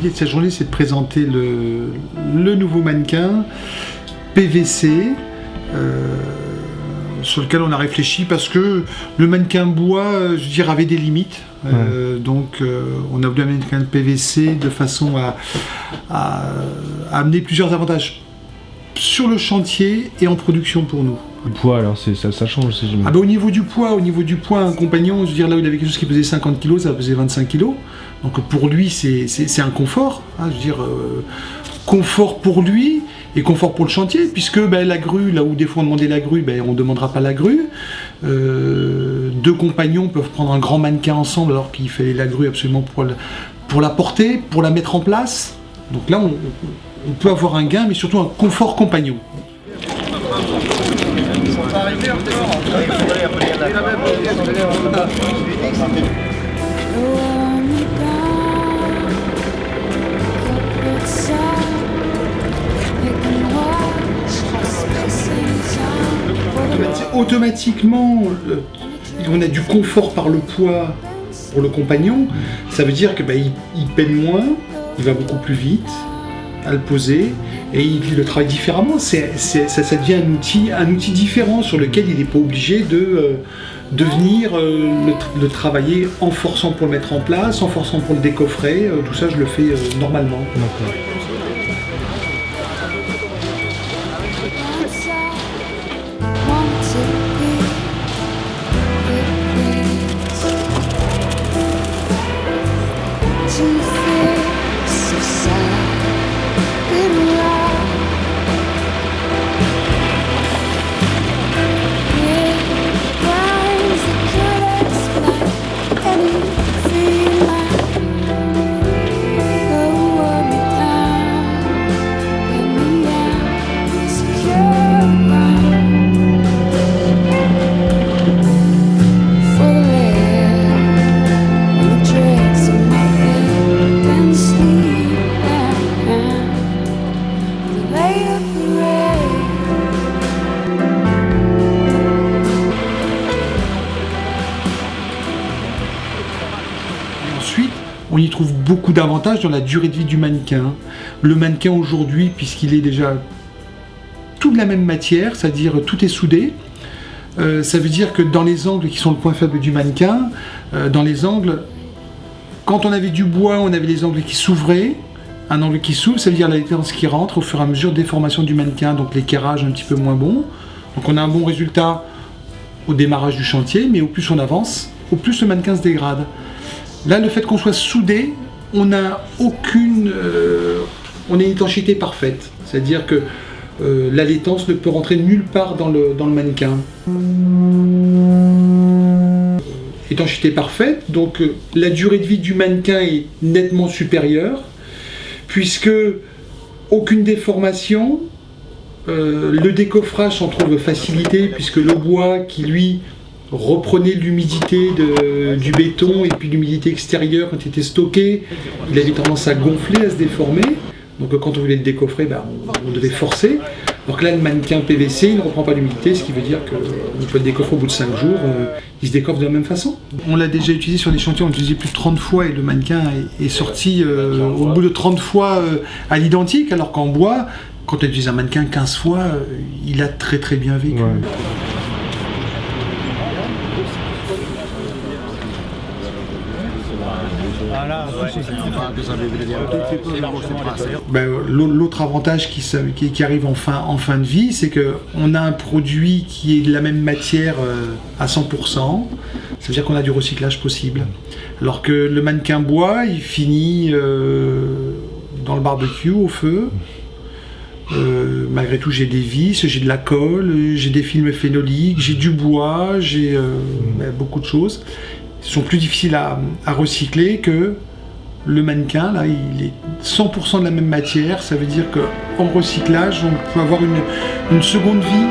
l'idée de cette journée, c'est de présenter le nouveau mannequin PVC sur lequel on a réfléchi parce que le mannequin bois, je veux dire, avait des limites. Donc on a voulu un mannequin de PVC de façon à amener plusieurs avantages sur le chantier et en production pour nous. Le poids, alors ça change aussi. Ah bah, au niveau du poids, un compagnon, je veux dire, là où il avait quelque chose qui pesait 50 kg, ça pesait 25 kg. Donc pour lui, c'est un confort. Hein, je veux dire, confort pour lui et confort pour le chantier, puisque la grue, là où des fois on demandait la grue, on ne demandera pas la grue. Deux compagnons peuvent prendre un grand mannequin ensemble alors qu'il fallait la grue absolument pour la porter, pour la mettre en place. Donc là, on peut avoir un gain, mais surtout un confort compagnon. Automatiquement, on a du confort par le poids pour le compagnon. Ça veut dire que il peine moins, il va beaucoup plus vite à le poser et il le travaille différemment. Ça devient un outil différent sur lequel il n'est pas obligé de venir le travailler en forçant pour le mettre en place, en forçant pour le décoffrer. Tout ça, je le fais normalement. D'accord. On y trouve beaucoup d'avantages dans la durée de vie du mannequin. Le mannequin aujourd'hui, puisqu'il est déjà tout de la même matière, c'est-à-dire tout est soudé, ça veut dire que dans les angles qui sont le point faible du mannequin, dans les angles, quand on avait du bois, on avait les angles qui s'ouvraient. Un angle qui s'ouvre, ça veut dire la latence qui rentre au fur et à mesure des formations du mannequin, donc l'équerrage un petit peu moins bon. Donc on a un bon résultat au démarrage du chantier, mais au plus on avance, au plus le mannequin se dégrade. Là, le fait qu'on soit soudé, on a une étanchéité parfaite. C'est-à-dire que la laitance ne peut rentrer nulle part dans le mannequin. Étanchéité parfaite, donc la durée de vie du mannequin est nettement supérieure, puisque aucune déformation, le décoffrage s'en trouve facilité, puisque le bois qui lui reprenait l'humidité du béton et puis l'humidité extérieure quand il était stocké, il avait tendance à gonfler, à se déformer. Donc quand on voulait le décoffrer, on devait forcer. Alors que là, le mannequin PVC, il ne reprend pas l'humidité, ce qui veut dire qu'on peut le décoffrer au bout de 5 jours, il se décoffre de la même façon. On l'a déjà utilisé sur des chantiers, on l'a utilisé plus de 30 fois et le mannequin est sorti au bout de 30 fois à l'identique, alors qu'en bois, quand on utilise un mannequin 15 fois, il a très très bien vécu. Ouais. L'autre avantage qui arrive en fin de vie, c'est qu'on a un produit qui est de la même matière à 100%, ça veut dire qu'on a du recyclage possible. Alors que le mannequin bois, il finit dans le barbecue au feu. Malgré tout, j'ai des vis, j'ai de la colle, j'ai des films phénoliques, j'ai du bois, j'ai beaucoup de choses. Ils sont plus difficiles à recycler que le mannequin. Là, il est 100% de la même matière. Ça veut dire qu'en recyclage, on peut avoir une seconde vie.